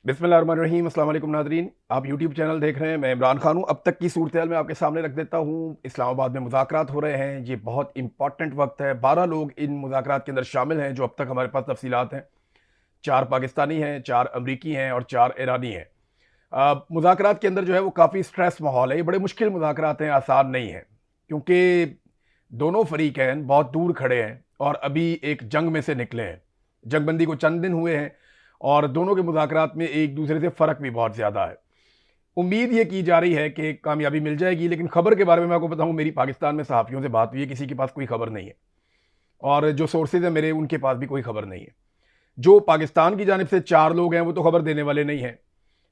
बिस्मिल्लाहिर्रहमानिर्रहीम। अस्सलाम वालेकुम नाज़रीन, आप यूट्यूब चैनल देख रहे हैं। मैं इमरान खान हूँ। अब तक की सूरत मैं आपके सामने रख देता हूँ। इस्लामाबाद में मुज़ाकरात हो रहे हैं। ये बहुत इंपॉर्टेंट वक्त है। 12 लोग इन मुज़ाकरात के अंदर शामिल हैं जो अब तक हमारे पास तफसीलात हैं। 4 पाकिस्तानी हैं, 4 अमरीकी हैं और 4 ईरानी हैं। मुज़ाकरात के अंदर जो है वो काफ़ी स्ट्रेस माहौल है। ये बड़े मुश्किल मुज़ाकरात हैं, आसान नहीं है, क्योंकि दोनों फ़रीक़ैन बहुत दूर खड़े हैं और अभी एक जंग में से निकले हैं। जंगबंदी को चंद दिन हुए हैं और दोनों के मुज़ाकरात में एक दूसरे से फ़र्क भी बहुत ज़्यादा है। उम्मीद ये की जा रही है कि कामयाबी मिल जाएगी, लेकिन खबर के बारे में मैं आपको बताऊँ, मेरी पाकिस्तान में सहाफ़ियों से बात हुई है, किसी के पास कोई खबर नहीं है और जो सोर्सेज़ हैं मेरे, उनके पास भी कोई खबर नहीं है। जो पाकिस्तान की जानिब से 4 लोग हैं वो तो खबर देने वाले नहीं हैं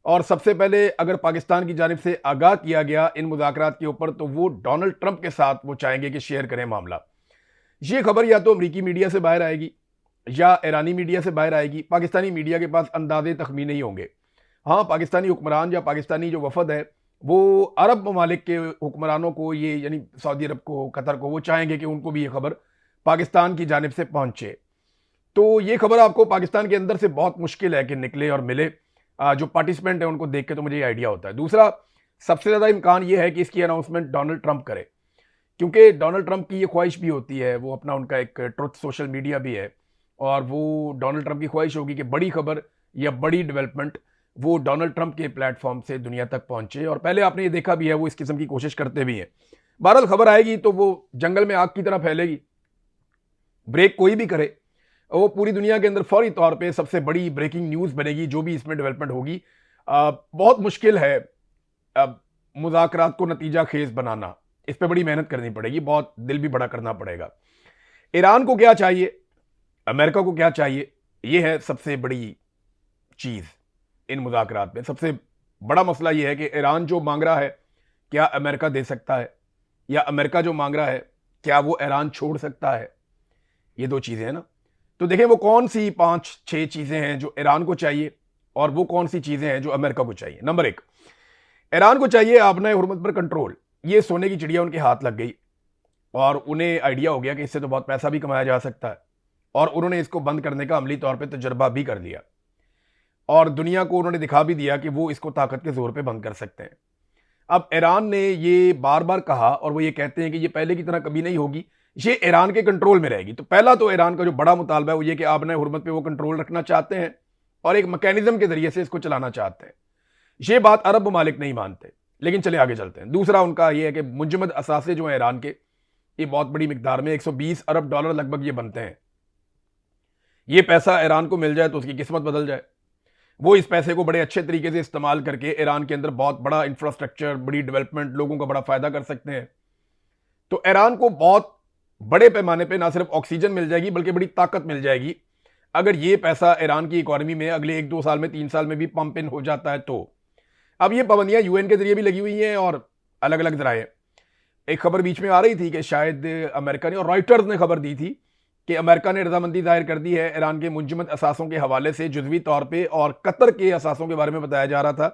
और सबसे पहले अगर पाकिस्तान की जानिब से आगाह किया गया इन मुज़ाकरात के ऊपर तो वो डोनाल्ड ट्रंप के साथ वो चाहेंगे कि शेयर करें मामला। ये खबर या तो अमरीकी मीडिया से बाहर आएगी या ईरानी मीडिया से बाहर आएगी। पाकिस्तानी मीडिया के पास अंदाजे तखमीने ही होंगे। हाँ, पाकिस्तानी हुक्मरान या पाकिस्तानी जो वफद है वो अरब ममालिक के हुक्मरानों को, ये यानी सऊदी अरब को, कतर को, वो चाहेंगे कि उनको भी ये खबर पाकिस्तान की जानिब से पहुंचे। तो ये खबर आपको पाकिस्तान के अंदर से बहुत मुश्किल है कि निकले और मिले। जो पार्टिसिपेंट है उनको देख के तो मुझे ये आइडिया होता है। दूसरा, सबसे ज़्यादा इम्कान ये है कि इसकी अनाउंसमेंट डोनाल्ड ट्रंप करे, क्योंकि डोनाल्ड ट्रंप की ये ख्वाहिश भी होती है, वो अपना उनका एक ट्रुथ सोशल मीडिया भी है और वो डोनाल्ड ट्रंप की ख्वाहिश होगी कि बड़ी खबर या बड़ी डेवलपमेंट वो डोनाल्ड ट्रंप के प्लेटफॉर्म से दुनिया तक पहुंचे। और पहले आपने ये देखा भी है, वो इस किस्म की कोशिश करते भी हैं। बहरहाल खबर आएगी तो वो जंगल में आग की तरह फैलेगी। ब्रेक कोई भी करे, वो पूरी दुनिया के अंदर फौरी तौर पे सबसे बड़ी ब्रेकिंग न्यूज़ बनेगी जो भी इसमें डेवलपमेंट होगी। बहुत मुश्किल है मुज़ाकरात को नतीजा खेज बनाना। इस पे बड़ी मेहनत करनी पड़ेगी, बहुत दिल भी बड़ा करना पड़ेगा। ईरान को क्या चाहिए, अमेरिका को क्या चाहिए, ये है सबसे बड़ी चीज़ इन मुज़ाकरात में। सबसे बड़ा मसला ये है कि ईरान जो मांग रहा है, क्या अमेरिका दे सकता है, या अमेरिका जो मांग रहा है, क्या वो ईरान छोड़ सकता है। ये 2 चीज़ें हैं ना। तो देखें वो कौन सी 5-6 चीज़ें हैं जो ईरान को चाहिए और वो कौन सी चीज़ें हैं जो अमेरिका को चाहिए। नंबर 1, ईरान को चाहिए आबना हुर्मत पर कंट्रोल। ये सोने की चिड़िया उनके हाथ लग गई और उन्हें आइडिया हो गया कि इससे तो बहुत पैसा भी कमाया जा सकता है और उन्होंने इसको बंद करने का अमली तौर पे तजर्बा भी कर लिया और दुनिया को उन्होंने दिखा भी दिया कि वो इसको ताकत के जोर पे बंद कर सकते हैं। अब ईरान ने ये बार बार कहा और वो ये कहते हैं कि ये पहले की तरह कभी नहीं होगी, ये ईरान के कंट्रोल में रहेगी। तो पहला तो ईरान का जो बड़ा मुतालबा है वो ये कि आबना हुर्मत पे वो कंट्रोल रखना चाहते हैं और एक मैकेनिज्म के जरिए से इसको चलाना चाहते हैं। ये बात अरब ममालिक नहीं मानते, लेकिन चले आगे चलते हैं। दूसरा उनका ये है कि मुंजमद असासे जो है ईरान के, ये बहुत बड़ी मिकदार में $120 अरब लगभग ये बनते हैं। ये पैसा ईरान को मिल जाए तो उसकी किस्मत बदल जाए। वो इस पैसे को बड़े अच्छे तरीके से इस्तेमाल करके ईरान के अंदर बहुत बड़ा इंफ्रास्ट्रक्चर, बड़ी डेवलपमेंट, लोगों का बड़ा फायदा कर सकते हैं। तो ईरान को बहुत बड़े पैमाने पे ना सिर्फ ऑक्सीजन मिल जाएगी बल्कि बड़ी ताकत मिल जाएगी अगर ये पैसा ईरान की इकोनॉमी में अगले 1-2 साल में, 3 साल में भी पंप इन हो जाता है तो। अब ये पाबंदियां यूएन के जरिए भी लगी हुई हैं और अलग अलग जराए। एक खबर बीच में आ रही थी कि शायद अमेरिका ने, और रॉयटर्स ने खबर दी थी कि अमेरिका ने रजामंदी जाहिर कर दी है ईरान के मुंजमद असासों के हवाले से जुजवी तौर पे, और कतर के असासों के बारे में बताया जा रहा था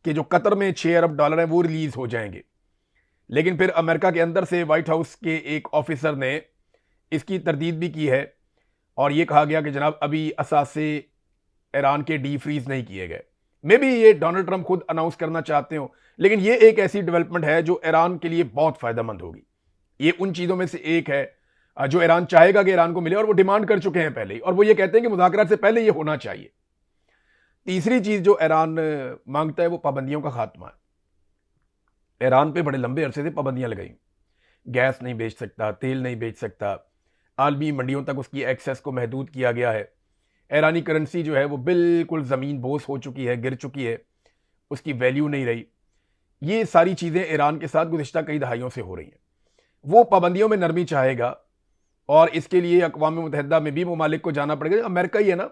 कि जो कतर में $6 अरब हैं वो रिलीज हो जाएंगे। लेकिन फिर अमेरिका के अंदर से व्हाइट हाउस के एक ऑफिसर ने इसकी तरदीद भी की है और ये कहा गया कि जनाब अभी असासे ईरान के डी फ्रीज नहीं किए गए। मे बी ये डोनाल्ड ट्रंप खुद अनाउंस करना चाहते हो, लेकिन ये एक ऐसी डेवलपमेंट है जो ईरान के लिए बहुत फायदेमंद होगी। ये उन चीजों में से एक है जो ईरान चाहेगा कि ईरान को मिले और वो डिमांड कर चुके हैं पहले ही, और वो ये कहते हैं कि मुज़ाकरात से पहले ये होना चाहिए। तीसरी चीज जो ईरान मांगता है वो पाबंदियों का खात्मा है। ईरान पे बड़े लंबे अरसे से पाबंदियां लगाई, गैस नहीं बेच सकता, तेल नहीं बेच सकता, आलमी मंडियों तक उसकी एक्सेस को महदूद किया गया है। ईरानी करेंसी जो है वो बिल्कुल ज़मीन बोस हो चुकी है, गिर चुकी है, उसकी वैल्यू नहीं रही। ये सारी चीज़ें ईरान के साथ गुज़िश्ता कई दहाइयों से हो रही हैं। वो पाबंदियों में नरमी चाहेगा और इसके लिए अक़वाम मुत्तहिदा में भी ममालिक को जाना पड़ेगा। अमेरिका ही है ना,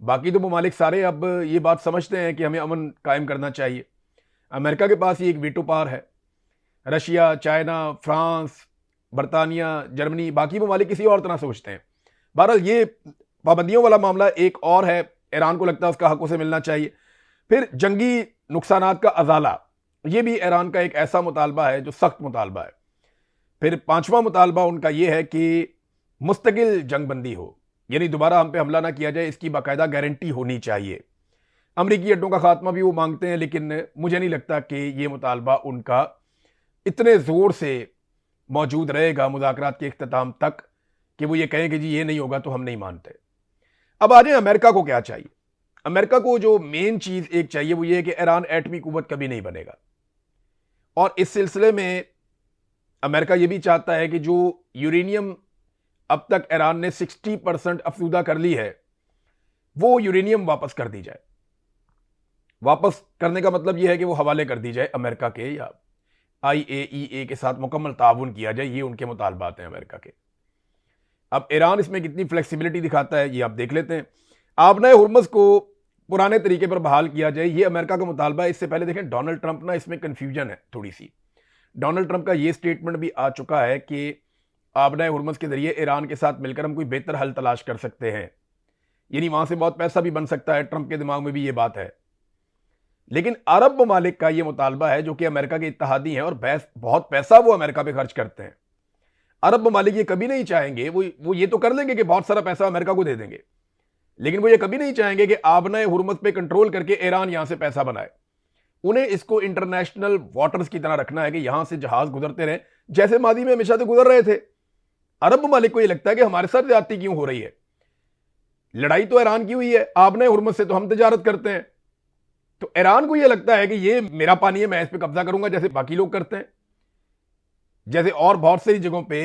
बाकी तो ममालिक सारे अब ये बात समझते हैं कि हमें अमन कायम करना चाहिए। अमेरिका के पास ही एक वीटो पावर है। रशिया, चाइना, फ्रांस, बरतानिया, जर्मनी, बाकी ममालिक किसी और तरह सोचते हैं। बहरहाल ये पाबंदियों वाला मामला एक और है, ईरान को लगता है उसका हक उसे मिलना चाहिए। फिर जंगी नुकसानात का अजाला, ये भी ईरान का एक ऐसा मुतालबा है जो सख्त मुतालबा है। फिर 5वां मुतालबा उनका यह है कि मुस्तकिल जंगबंदी हो, यानी दोबारा हम पे हमला ना किया जाए, इसकी बाकायदा गारंटी होनी चाहिए। अमरीकी अड्डों का खात्मा भी वो मांगते हैं, लेकिन मुझे नहीं लगता कि ये मुतालबा उनका इतने ज़ोर से मौजूद रहेगा मुज़ाकरात के इख्तिताम तक कि वो ये कहें कि जी ये नहीं होगा तो हम नहीं मानते। अब आ जाए अमेरिका को क्या चाहिए। अमेरिका को जो मेन चीज़ एक चाहिए वो ये है कि ईरान एटमी कुव्वत कभी नहीं बनेगा, और इस सिलसिले में अमेरिका ये भी चाहता है कि जो यूरेनियम अब तक ईरान ने 60% अफसूदा कर ली है, वो यूरेनियम वापस कर दी जाए। वापस करने का मतलब यह है कि वो हवाले कर दी जाए अमेरिका के, या IAEA के साथ मुकम्मल ताउन किया जाए। ये उनके मुतालबात हैं अमेरिका के। अब ईरान इसमें कितनी फ्लेक्सिबिलिटी दिखाता है ये आप देख लेते हैं। आबनाए हुर्मुज़ को पुराने तरीके पर बहाल किया जाए, ये अमेरिका का मुतालबा है। इससे पहले देखें डोनाल्ड ट्रंप ना, इसमें कन्फ्यूजन है थोड़ी सी। डोनाल्ड ट्रंप का ये स्टेटमेंट भी आ चुका है कि आबनाए हुर्मुज़ के जरिए ईरान के साथ मिलकर हम कोई बेहतर हल तलाश कर सकते हैं, यानी वहां से बहुत पैसा भी बन सकता है। ट्रंप के दिमाग में भी ये बात है। लेकिन अरब ममालिक का ये मुतालबा है, जो कि अमेरिका के इत्तहादी हैं और बहुत पैसा वो अमेरिका पे खर्च करते हैं। अरब ममालिक ये कभी नहीं चाहेंगे, वो ये तो कर लेंगे कि बहुत सारा पैसा अमेरिका को दे देंगे, लेकिन वो ये कभी नहीं चाहेंगे कि आबनाए हुर्मुज़ पे कंट्रोल करके ईरान यहां से पैसा बनाए। उन्हें इसको इंटरनेशनल वाटर्स की तरह रखना है कि यहां से जहाज गुजरते रहे, जैसे मादी में हमेशा से गुजर रहे थे। अरब ममालिक को यह लगता है कि हमारे साथ ज्यादती क्यों हो रही है, लड़ाई तो ईरान की हुई है, आबनाए हुर्मुज़ से तो हम तजारत करते हैं। तो ईरान को यह लगता है कि ये मेरा पानी है, मैं इस पर कब्जा करूंगा, जैसे बाकी लोग करते हैं। जैसे और बहुत सारी जगहों पे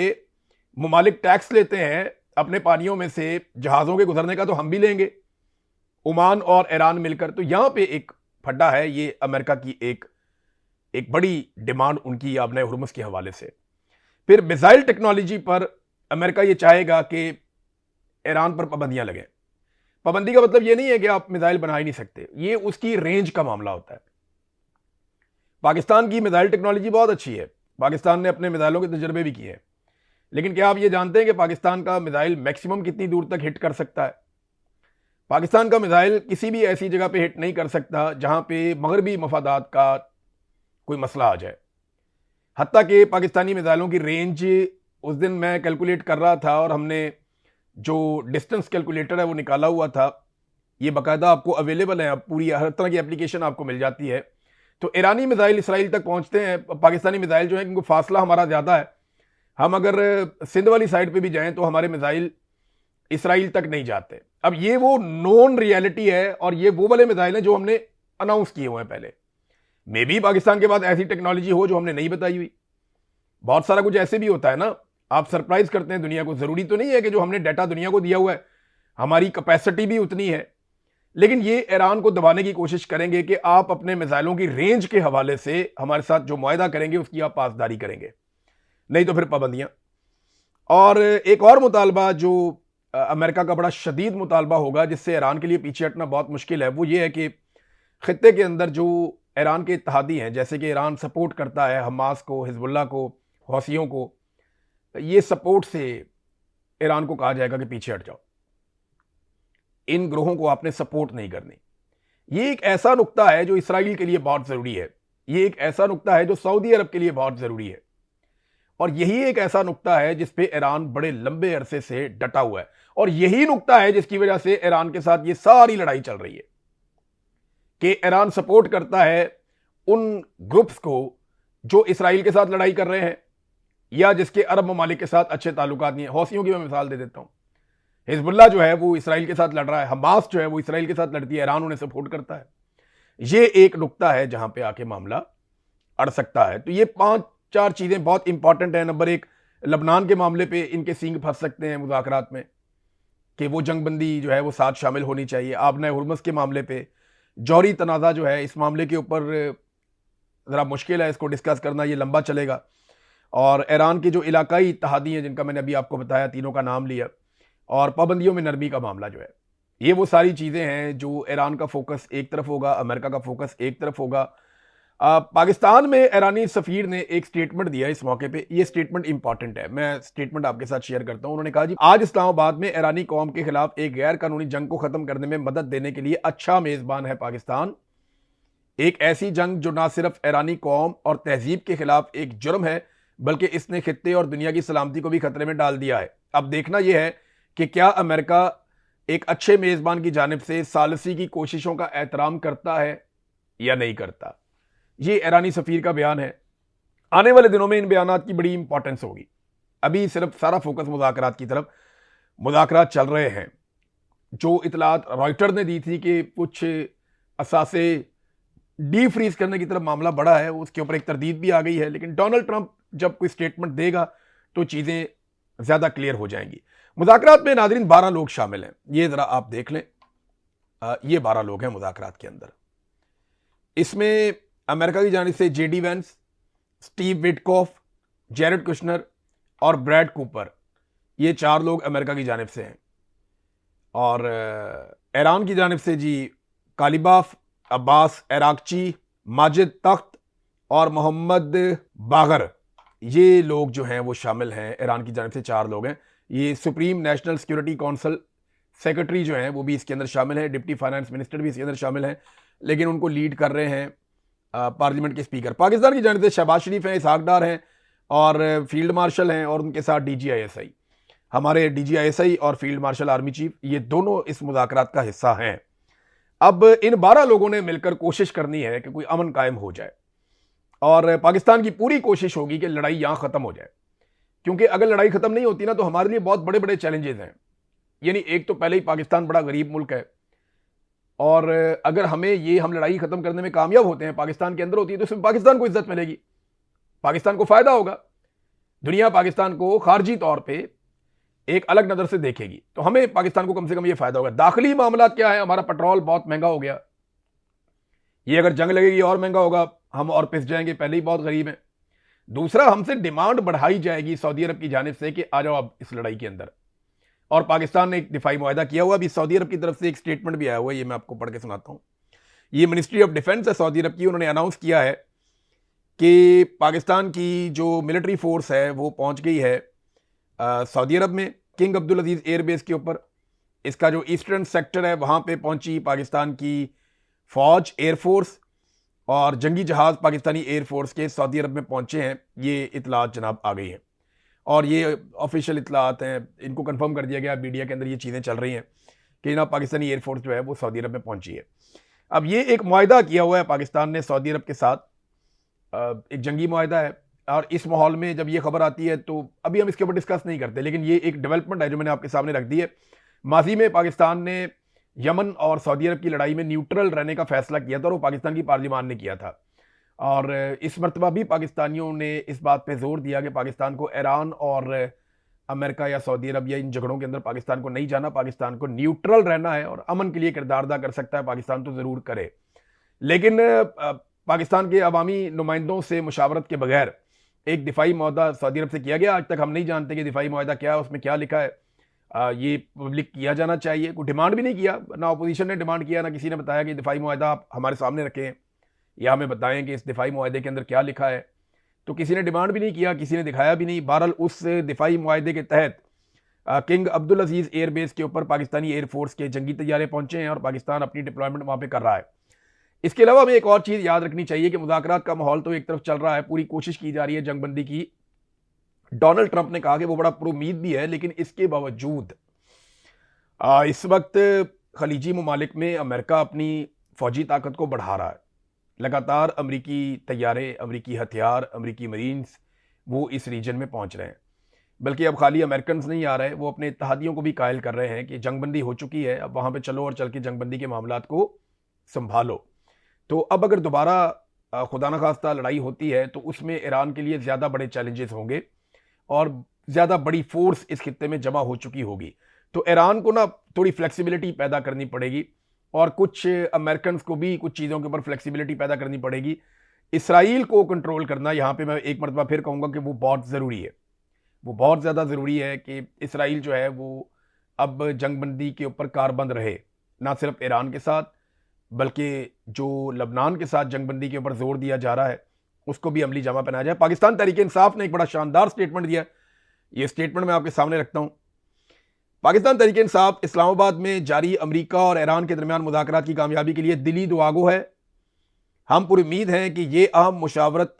ममालिक टैक्स लेते हैं अपने पानियों में से जहाजों के गुजरने का, तो हम भी लेंगे, ओमान और ईरान मिलकर। तो यहां पे एक फड्डा है, ये अमेरिका की एक बड़ी डिमांड उनकी आबनाए हुर्मुज़ के हवाले से। फिर मिसाइल टेक्नोलॉजी पर अमेरिका ये चाहेगा कि ईरान पर पाबंदियां लगें। पाबंदी का मतलब ये नहीं है कि आप मिसाइल बना ही नहीं सकते, ये उसकी रेंज का मामला होता है। पाकिस्तान की मिसाइल टेक्नोलॉजी बहुत अच्छी है, पाकिस्तान ने अपने मिसाइलों के तजर्बे भी किए हैं, लेकिन क्या आप ये जानते हैं कि पाकिस्तान का मिसाइल मैक्सिमम कितनी दूर तक हिट कर सकता है? पाकिस्तान का मिसाइल किसी भी ऐसी जगह पे हिट नहीं कर सकता जहां पे मगरबी मफादात का कोई मसला आ जाए। हत्ता कि पाकिस्तानी मिसाइलों की रेंज, उस दिन मैं कैलकुलेट कर रहा था और हमने जो डिस्टेंस कैलकुलेटर है वो निकाला हुआ था, ये बाकायदा आपको अवेलेबल है, अब पूरी हर तरह की एप्लीकेशन आपको मिल जाती है। तो ईरानी मिसाइल इसराइल तक पहुंचते हैं, पाकिस्तानी मिसाइल जो है, क्योंकि फासला हमारा ज़्यादा है, हम अगर सिंध वाली साइड पे भी जाएं तो हमारे मिसाइल इसराइल तक नहीं जाते। अब ये वो नॉन रियलिटी है, और ये वो वाले मिसाइल हैं जो हमने अनाउंस किए हुए हैं पहले। मे भी पाकिस्तान के पास ऐसी टेक्नोलॉजी हो जो हमने नहीं बताई हुई। बहुत सारा कुछ ऐसे भी होता है ना, आप सरप्राइज करते हैं दुनिया को। जरूरी तो नहीं है कि जो हमने डाटा दुनिया को दिया हुआ है हमारी कैपेसिटी भी उतनी है, लेकिन ये ईरान को दबाने की कोशिश करेंगे कि आप अपने मिसाइलों की रेंज के हवाले से हमारे साथ जो मुआहदा करेंगे उसकी आप पासदारी करेंगे, नहीं तो फिर पाबंदियां। और एक और मुतालबा जो अमेरिका का बड़ा शदीद मुतालबा होगा, जिससे ईरान के लिए पीछे हटना बहुत मुश्किल है, वो ये है कि खित्ते के अंदर जो ईरान के इत्तहादी हैं, जैसे कि ईरान सपोर्ट करता है हमास को, हिजबुल्लाह को, हौसियों को, ये सपोर्ट से ईरान को कहा जाएगा कि पीछे हट जाओ, इन ग्रोहों को आपने सपोर्ट नहीं करनी। ये एक ऐसा नुक्ता है जो इसराइल के लिए बहुत जरूरी है, ये एक ऐसा नुक्ता है जो सऊदी अरब के लिए बहुत जरूरी है, और यही एक ऐसा नुक्ता है जिस पे ईरान बड़े लंबे अरसे से डटा हुआ है, और यही नुक्ता है जिसकी वजह से ईरान के साथ ये सारी लड़ाई चल रही है कि ईरान सपोर्ट करता है उन ग्रुप्स को जो इसराइल के साथ लड़ाई कर रहे हैं या जिसके अरब ममालिक के साथ अच्छे ताल्लुकात नहीं है। हौसियों की मैं मिसाल दे देता हूं, हिजबुल्लाह जो है वो इसराइल के साथ लड़ रहा है, हमास जो है वो इसराइल के साथ लड़ती है, ईरान उन्हें सपोर्ट करता है। ये एक नुक्ता है जहां पे आके मामला अड़ सकता है। तो ये 5-4 चीजें बहुत इंपॉर्टेंट है। नंबर 1, लबनान के मामले पे इनके सींग फंस सकते हैं मुज़ाकरात में कि वो जंगबंदी जो है वो साथ शामिल होनी चाहिए। आबनाए हुर्मुज़ के मामले पे जौहरी तनाज़ा जो है, इस मामले के ऊपर ज़रा मुश्किल है इसको डिस्कस करना, ये लंबा चलेगा। और ईरान के जो इलाकाई इत्तहादी हैं जिनका मैंने अभी आपको बताया, तीनों का नाम लिया, और पाबंदियों में नरमी का मामला जो है, ये वो सारी चीज़ें हैं जो ईरान का फोकस एक तरफ होगा, अमेरिका का फोकस एक तरफ होगा। पाकिस्तान में ईरानी सफ़ीर ने एक स्टेटमेंट दिया इस मौके पे, ये स्टेटमेंट इंपॉर्टेंट है, मैं स्टेटमेंट आपके साथ शेयर करता हूं। उन्होंने कहा जी, आज इस्लामाबाद में ईरानी कौम के खिलाफ एक गैर कानूनी जंग को ख़त्म करने में मदद देने के लिए अच्छा मेज़बान है पाकिस्तान। एक ऐसी जंग जो ना सिर्फ ईरानी कौम और तहजीब के खिलाफ एक जुर्म है, बल्कि इसने खित्ते और दुनिया की सलामती को भी खतरे में डाल दिया है। अब देखना यह है कि क्या अमेरिका एक अच्छे मेज़बान की जानिब से सालसी की कोशिशों का एहतराम करता है या नहीं करता। ये ईरानी सफ़ीर का बयान है। आने वाले दिनों में इन बयानात की बड़ी इंपॉर्टेंस होगी। अभी सिर्फ सारा फोकस मुज़ाकरात की तरफ, मुज़ाकरात चल रहे हैं। जो इतलात रॉयटर ने दी थी कि कुछ असासे डी फ्रीज करने की तरफ मामला बढ़ा है, उसके ऊपर एक तरदीद भी आ गई है। लेकिन डोनाल्ड ट्रंप जब कोई स्टेटमेंट देगा तो चीज़ें ज़्यादा क्लियर हो जाएंगी। मुज़ाकरात में नाज़रीन 12 लोग शामिल हैं। ये ज़रा आप देख लें, ये 12 लोग हैं मुज़ाकरात के अंदर। इसमें अमेरिका की जानिब से JD Vance, Steve Witkoff, Jared Kushner और ब्रैड कूपर, ये 4 लोग अमेरिका की जानिब से हैं। और ईरान की जानिब से जी कालिबाफ, अब्बास इराकची, माजिद तख्त और मोहम्मद बागर, ये लोग जो हैं वो शामिल हैं। ईरान की जानिब से 4 लोग हैं। ये supreme national security council secretary जो हैं वो भी इसके अंदर शामिल हैं, डिप्टी फाइनेंस मिनिस्टर भी इसके अंदर शामिल हैं, लेकिन उनको लीड कर रहे हैं पार्लियामेंट के स्पीकर। पाकिस्तान की जानिब से शहबाज शरीफ हैं, इसहाक डार हैं और फील्ड मार्शल हैं, और उनके साथ DGISI, हमारे DGISI और फील्ड मार्शल आर्मी चीफ, ये दोनों इस मुज़ाकरात का हिस्सा हैं। अब इन 12 लोगों ने मिलकर कोशिश करनी है कि कोई अमन कायम हो जाए, और पाकिस्तान की पूरी कोशिश होगी कि लड़ाई यहां खत्म हो जाए। क्योंकि अगर लड़ाई खत्म नहीं होती ना तो हमारे लिए बहुत बड़े बड़े चैलेंजेस हैं। यानी एक तो पहले ही पाकिस्तान बड़ा गरीब मुल्क है, और अगर हम लड़ाई खत्म करने में कामयाब होते हैं, पाकिस्तान के अंदर होती है, तो इसमें पाकिस्तान को इज्जत मिलेगी, पाकिस्तान को फायदा होगा, दुनिया पाकिस्तान को खारजी तौर पर एक अलग नजर से देखेगी, तो हमें पाकिस्तान को कम से कम ये फायदा होगा। दाखिली मामला क्या है, हमारा पेट्रोल बहुत महंगा हो गया, ये अगर जंग लगेगी और महंगा होगा, हम और पिस जाएंगे, पहले ही बहुत गरीब हैं। दूसरा, हमसे डिमांड बढ़ाई जाएगी सऊदी अरब की जानिब से कि आ जाओ अब इस लड़ाई के अंदर। और पाकिस्तान ने एक दिफाई मुआहदा किया हुआ, अभी सऊदी अरब की तरफ से एक स्टेटमेंट भी आया हुआ है, ये मैं आपको पढ़ के सुनाता हूं। ये मिनिस्ट्री ऑफ डिफेंस है सऊदी अरब की, उन्होंने अनाउंस किया है कि पाकिस्तान की जो मिलिट्री फोर्स है वो पहुंच गई है सऊदी अरब में, किंग अब्दुल अजीज एयरबेस के ऊपर। इसका जो ईस्टर्न सेक्टर है वहां पे पहुंची पाकिस्तान की फौज, एयरफोर्स और जंगी जहाज पाकिस्तानी एयरफोर्स के सऊदी अरब में पहुंचे हैं। ये इतलात जनाब आ गई हैं, और ये ऑफिशियल इतलात हैं, इनको कंफर्म कर दिया गया मीडिया के अंदर, ये चीज़ें चल रही हैं कि जनाब पाकिस्तानी एयरफोर्स जो है वो सऊदी अरब में पहुंची है। अब ये एक मुआहदा किया हुआ है पाकिस्तान ने सऊदी अरब के साथ, एक जंगी मुआहदा है। और इस माहौल में जब ये खबर आती है तो अभी हम इसके ऊपर डिस्कस नहीं करते, लेकिन ये एक डेवलपमेंट है जो मैंने आपके सामने रख दी है। माजी में पाकिस्तान ने यमन और सऊदी अरब की लड़ाई में न्यूट्रल रहने का फैसला किया था, और वो पाकिस्तान की पार्लियामान ने किया था। और इस मरतबा भी पाकिस्तानियों ने इस बात पे जोर दिया कि पाकिस्तान को ईरान और अमेरिका या सऊदी अरब या इन झगड़ों के अंदर पाकिस्तान को नहीं जाना, पाकिस्तान को न्यूट्रल रहना है, और अमन के लिए किरदार अदा कर सकता है पाकिस्तान तो ज़रूर करे। लेकिन पाकिस्तान के अवामी नुमाइंदों से मुशावरत के बगैर एक दिफाई मुआहदा सऊदी अरब से किया गया। आज तक हम नहीं जानते कि दिफाई मुआहदा क्या है, उसमें क्या लिखा है। ये पब्लिक किया जाना चाहिए। कोई डिमांड भी नहीं किया, ना अपोजिशन ने डिमांड किया, ना किसी ने बताया कि दिफाई मुआहदा आप हमारे सामने रखें या हमें बताएं कि इस दिफाई मुआहदे के अंदर क्या लिखा है। तो किसी ने डिमांड भी नहीं किया, किसी ने दिखाया भी नहीं। बहरहाल उस दिफाई मुआहदे के तहत किंग अब्दुल अजीज एयरबेस के ऊपर पाकिस्तानी एयरफोर्स के जंगी तैयारे पहुंचे हैं, और पाकिस्तान अपनी डिप्लॉयमेंट वहां पर कर रहा है। इसके अलावा हमें एक और चीज़ याद रखनी चाहिए कि मुज़ाकरात का माहौल तो एक तरफ चल रहा है, पूरी कोशिश की जा रही है जंगबंदी की। डोनाल्ड ट्रंप ने कहा कि वो बड़ा पुरुमीद भी है, लेकिन इसके बावजूद इस वक्त खलीजी ममालिक में अमेरिका अपनी फौजी ताकत को बढ़ा रहा है। लगातार अमरीकी तैयारे, अमरीकी हथियार, अमरीकी मरीन्स वो इस रीजन में पहुंच रहे हैं। बल्कि अब खाली अमेरिकन नहीं आ रहे, वो अपने इत्तेहादियों को भी कायल कर रहे हैं कि जंगबंदी हो चुकी है, अब वहाँ पे चलो और चल के जंगबंदी के मामलात को संभालो। तो अब अगर दोबारा खुदा न खास्ता लड़ाई होती है तो उसमें ईरान के लिए ज़्यादा बड़े चैलेंजेस होंगे, और ज़्यादा बड़ी फोर्स इस खित्ते में जमा हो चुकी होगी। तो ईरान को ना थोड़ी फ्लेक्सिबिलिटी पैदा करनी पड़ेगी, और कुछ अमेरिकन को भी कुछ चीज़ों के ऊपर फ्लेक्सिबिलिटी पैदा करनी पड़ेगी। इसराइल को कंट्रोल करना, यहाँ पे मैं एक मरतबा फिर कहूँगा कि वो बहुत ज़रूरी है, वो बहुत ज़्यादा ज़रूरी है कि इसराइल जो है वो अब जंगबंदी के ऊपर कारबंद रहे, ना सिर्फ ईरान के साथ बल्कि जो लबनान के साथ जंगबंदी के ऊपर जोर दिया जा रहा है उसको भी अमली जामा पहनाया जाए। पाकिस्तान तहरीक इंसाफ ने एक बड़ा शानदार स्टेटमेंट दिया, ये स्टेटमेंट मैं आपके सामने रखता हूँ। पाकिस्तान तहरीक इंसाफ इस्लामाबाद में जारी अमेरिका और ईरान के दरमियान मुज़ाकरात की कामयाबी के लिए दिली दुआगो है। हम पूरी उम्मीद हैं कि ये अहम मुशावरत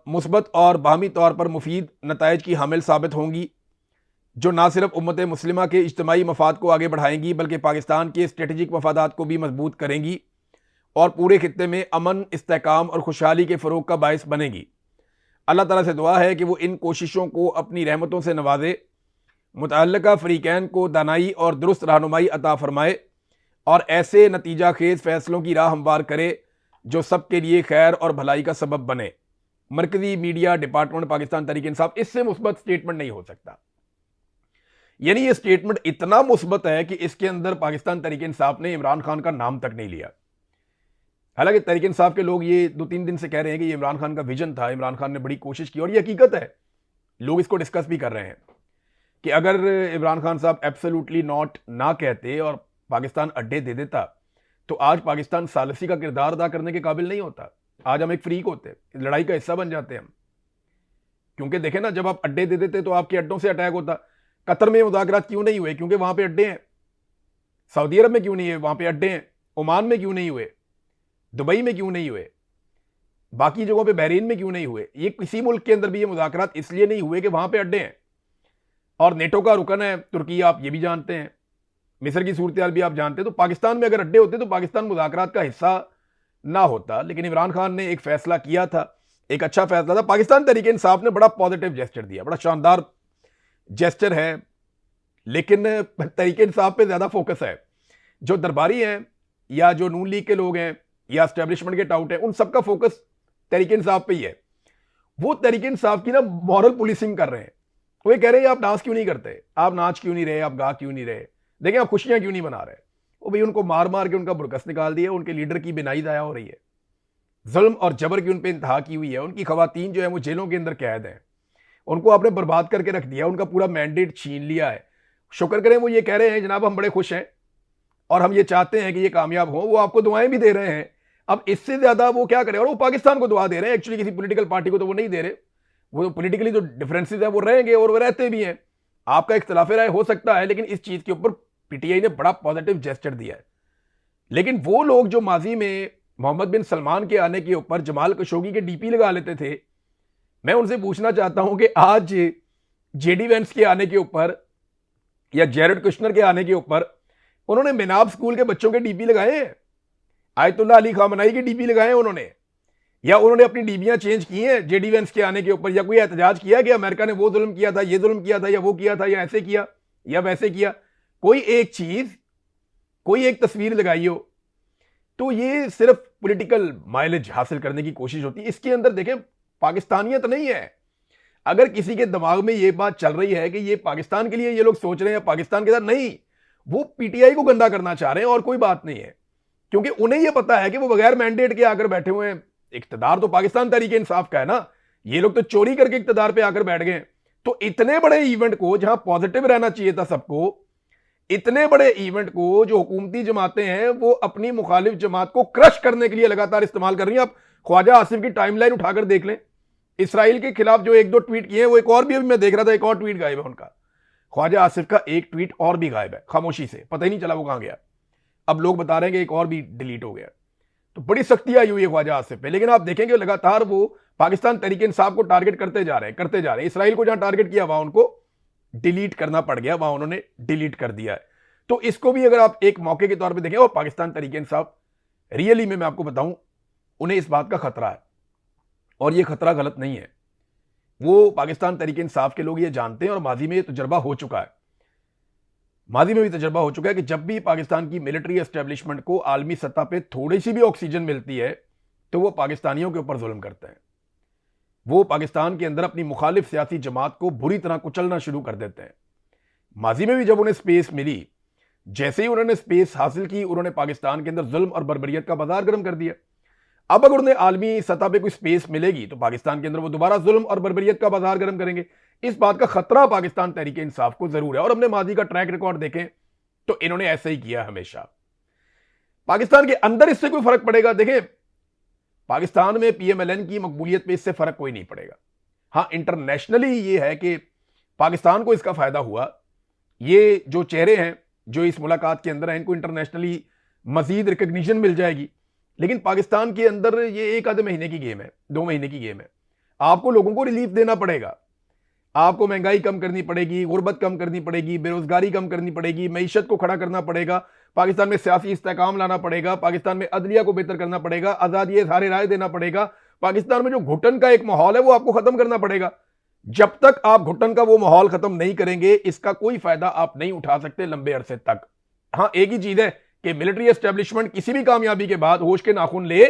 मुस्बत और बाहमी तौर पर मुफीद नताइज की हामिल साबित होंगी। जो ना सिर्फ उम्मत मुस्लिमा के इज्तिमाई मफाद को आगे बढ़ाएंगी बल्कि पाकिस्तान के स्ट्रेटेजिक मफादात को भी मजबूत करेंगी और पूरे खित्ते में अमन, इस्तेहकाम और खुशहाली के फ़रोग का बायस बनेगी। अल्लाह ताला से दुआ है कि वो इन कोशिशों को अपनी रहमतों से नवाजे, मुतअल्लिका फ़रीक़ैन को दानाई और दुरुस्त रहनुमाई अता फरमाए और ऐसे नतीजा खेज फैसलों की राह हमवार करे जो सबके लिए खैर और भलाई का सबब बने। मरकजी मीडिया डिपार्टमेंट पाकिस्तान तहरीक इंसाफ इससे मुस्बत स्टेटमेंट नहीं हो सकता। यानी ये स्टेटमेंट इतना मुस्बत है कि इसके अंदर पाकिस्तान तहरीक इंसाफ ने इमरान खान का नाम तक नहीं लिया। हालांकि तहरीक इंसाफ के लोग ये 2-3 दिन से कह रहे हैं कि ये इमरान खान का विजन था, इमरान खान ने बड़ी कोशिश की, और ये हकीकत है। लोग इसको डिस्कस भी कर रहे हैं कि अगर इमरान खान साहब एब्सोल्युटली नॉट ना कहते और पाकिस्तान अड्डे दे देता तो आज पाकिस्तान सालसी का किरदार अदा करने के काबिल नहीं होता। आज हम एक फ्रीक होते, लड़ाई का हिस्सा बन जाते हैं हम। क्योंकि देखें ना, जब आप अड्डे दे देते तो आपके अड्डों से अटैक होता। कतर में मुज़ाकरात क्यों नहीं हुए? क्योंकि वहां पे अड्डे हैं। सऊदी अरब में क्यों नहीं हुए? वहां पे अड्डे हैं। ओमान में क्यों नहीं हुए? दुबई में क्यों नहीं हुए? बाकी जगहों पे बहरीन में क्यों नहीं हुए? ये किसी मुल्क के अंदर भी ये मुज़ाकरात इसलिए नहीं हुए कि वहां पे अड्डे हैं। और नेटो का रुकन है तुर्की, आप ये भी जानते हैं। मिस्र की सूरत भी आप जानते हैं। तो पाकिस्तान में अगर अड्डे होते तो पाकिस्तान मुज़ाकरात का हिस्सा ना होता। लेकिन इमरान खान ने एक फैसला किया था, एक अच्छा फैसला था। पाकिस्तान तहरीक इंसाफ ने बड़ा पॉजिटिव जेस्चर दिया, बड़ा शानदार जेस्चर है, लेकिन तहरीक इंसाफ पे ज्यादा फोकस है। जो दरबारी हैं या जो नून लीग के लोग हैं या एस्टेब्लिशमेंट के टाउट हैं, उन सबका फोकस तहरीक इंसाफ पे ही है। वो तहरीक इंसाफ की ना मॉरल पुलिसिंग कर रहे हैं। वो ये कह रहे हैं आप डांस क्यों नहीं करते, आप नाच क्यों नहीं रहे, आप गा क्यों नहीं रहे, देखें आप खुशियां क्यों नहीं मना रहे। वो भाई उनको मार मार के उनका बुरकस निकाल दिया, उनके लीडर की बिनाई दाया हो रही है, जुल्म और जबर की उन पर इंतहा की हुई है। उनकी खवातीन जो है वो जेलों के अंदर कैद हैं, उनको आपने बर्बाद करके रख दिया, उनका पूरा मैंडेट छीन लिया है। शुक्र करें वो ये कह रहे हैं जनाब हम बड़े खुश हैं और हम ये चाहते हैं कि ये कामयाब हो, वो आपको दुआएं भी दे रहे हैं। अब इससे ज्यादा वो क्या करें? और वो पाकिस्तान को दुआ दे रहे हैं, एक्चुअली किसी पॉलिटिकल पार्टी को तो वो नहीं दे रहे। वो पॉलिटिकली जो डिफरेंसेस है वो रहेंगे और वो रहते भी हैं। आपका इख्तिलाफ राय हो सकता है, लेकिन इस चीज के ऊपर पीटीआई ने बड़ा पॉजिटिव जेस्चर दिया है। लेकिन वो लोग जो माजी में मोहम्मद बिन सलमान के आने के ऊपर जमाल खशोगी के डीपी लगा लेते थे, मैं उनसे पूछना चाहता हूं कि आज जेडी वेंस के आने के ऊपर या जेरेड कुशनर के आने के ऊपर उन्होंने मिनाब स्कूल के बच्चों के डीपी लगाए हैं, आयतुल्लाह अली खामनाई के डीपी लगाए हैं उन्होंने, या उन्होंने अपनी डीबियां चेंज की हैं जेडी वेंस के आने के ऊपर, या कोई एहतजाज किया कि अमेरिका ने वो जुल्म किया था, ये जुल्म किया था, या वो किया था, या ऐसे किया या वैसे किया? कोई एक चीज, कोई एक तस्वीर लगाई हो तो ये सिर्फ पॉलिटिकल माइलेज हासिल करने की कोशिश होती है। इसके अंदर देखें पाकिस्तानियत नहीं है। अगर किसी के दिमाग में ये बात चल रही है कि ये पाकिस्तान के लिए ये लोग सोच रहे हैं, पाकिस्तान के साथ नहीं, वो पीटीआई को गंदा करना चाह रहे हैं और कोई बात नहीं है। क्योंकि उन्हें ये पता है कि वो बगैर मैंडेट के आकर बैठे हुए हैं। इख्तिदार तो पाकिस्तान तहरीक इंसाफ का है ना, ये लोग तो चोरी करके इख्तिदार पे आकर बैठ गए। तो इतने बड़े इवेंट को, जहां पॉजिटिव रहना चाहिए था सबको, इतने बड़े इवेंट को जो हुकूमती जमातें हैं वो अपनी मुखालिफ जमात को क्रश करने के लिए लगातार इस्तेमाल कर रही हैं। आप ख्वाजा आसिफ की टाइमलाइन उठाकर देख लें, इसराइल के खिलाफ जो 1-2 ट्वीट किए हैं, वो एक और भी अभी मैं देख रहा था, एक और ट्वीट गायब है उनका। ख्वाजा आसिफ का एक ट्वीट और भी गायब है खामोशी से, पता ही नहीं चला वो कहां गया। अब लोग बता रहे हैं कि एक और भी डिलीट हो गया। तो बड़ी सख्ती आई हुई है ख्वाजा आसिफ पे, लेकिन आप देखेंगे लगातार वो पाकिस्तान तहरीक इंसाफ को टारगेट करते जा रहे हैं। इसराइल को जहां टारगेट किया वहां उनको डिलीट करना पड़ गया, वहां उन्होंने डिलीट कर दिया है। तो इसको भी अगर आप एक मौके के तौर पे देखें, और पाकिस्तान तहरीक इंसाफ रियली में मैं आपको बताऊं, उन्हें इस बात का खतरा है और ये खतरा गलत नहीं है। वो पाकिस्तान तहरीक इंसाफ के लोग ये जानते हैं और माजी में ये तजर्बा हो चुका है, माजी में भी तजर्बा हो चुका है कि जब भी पाकिस्तान की मिलिट्री एस्टेब्लिशमेंट को आलमी सतह पे थोड़ी सी भी ऑक्सीजन मिलती है तो वो पाकिस्तानियों के ऊपर जुल्म करते हैं। वो पाकिस्तान के अंदर अपनी मुखालिफ सियासी जमात को बुरी तरह कुचलना शुरू कर देते हैं। माजी में भी जब उन्हें स्पेस मिली, जैसे ही उन्होंने स्पेस हासिल की, उन्होंने पाकिस्तान के अंदर जुल्म और बर्बरियत का बाजार गर्म कर दिया। अब अगर उन्हें आलमी सतह पे कोई स्पेस मिलेगी तो पाकिस्तान के अंदर वो दोबारा जुल्म और बर्बरियत का बाजार गर्म करेंगे। इस बात का खतरा पाकिस्तान तहरीक इंसाफ को जरूर है। और हमने माजी का ट्रैक रिकॉर्ड देखें तो इन्होंने ऐसे ही किया हमेशा। पाकिस्तान के अंदर इससे कोई फर्क पड़ेगा? देखें, पाकिस्तान में पीएमएलएन की मकबूलियत पे इससे फर्क कोई नहीं पड़ेगा। हां, इंटरनेशनली ये है कि पाकिस्तान को इसका फायदा हुआ। ये जो चेहरे हैं जो इस मुलाकात के अंदर हैं, इनको इंटरनेशनली मजीद रिकग्निशन मिल जाएगी। लेकिन पाकिस्तान के अंदर ये 1 आधे महीने की गेम है, 2 महीने की गेम है। आपको लोगों को रिलीफ देना पड़ेगा। आपको महंगाई कम करनी पड़ेगी, गुर्बत कम करनी पड़ेगी, बेरोजगारी कम करनी पड़ेगी, मईशत को खड़ा करना पड़ेगा, पाकिस्तान में सियासी इस्तेकाम लाना पड़ेगा, पाकिस्तान में अदलिया को बेहतर करना पड़ेगा, आज़ादी इज़हार राय देना पड़ेगा, पाकिस्तान में जो घुटन का एक माहौल है वो आपको खत्म करना पड़ेगा। जब तक आप घुटन का वो माहौल खत्म नहीं करेंगे, इसका कोई फायदा आप नहीं उठा सकते लंबे अरसे तक। हाँ, एक ही चीज है कि मिलिट्री एस्टेब्लिशमेंट किसी भी कामयाबी के बाद होश के नाखून ले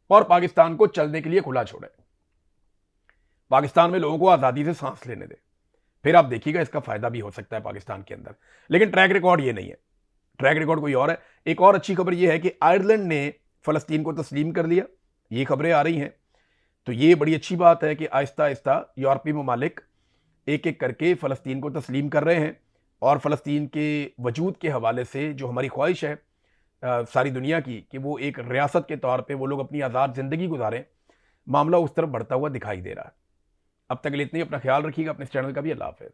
और पाकिस्तान को चलने के लिए खुला छोड़े, पाकिस्तान में लोगों को आजादी से सांस लेने दे, फिर आप देखिएगा इसका फायदा भी हो सकता है पाकिस्तान के अंदर। लेकिन ट्रैक रिकॉर्ड ये नहीं है, ट्रैक रिकॉर्ड कोई और है। एक और अच्छी खबर यह है कि आयरलैंड ने फलस्तीन को तस्लीम कर लिया, ये खबरें आ रही हैं। तो ये बड़ी अच्छी बात है कि आहिस्ता आहिस्ता यूरोपीय ममालिक एक एक करके फ़लस्तीन को तस्लीम कर रहे हैं और फ़लस्तीन के वजूद के हवाले से जो हमारी ख्वाहिश है सारी दुनिया की कि वो एक रियासत के तौर पे वो लोग अपनी आज़ाद ज़िंदगी गुजारें, मामला उस तरफ बढ़ता हुआ दिखाई दे रहा है। अब तक के लिए इतनी, अपना ख्याल रखिएगा, अपने इस चैनल का भी। अल्लाह हाफ़िज़।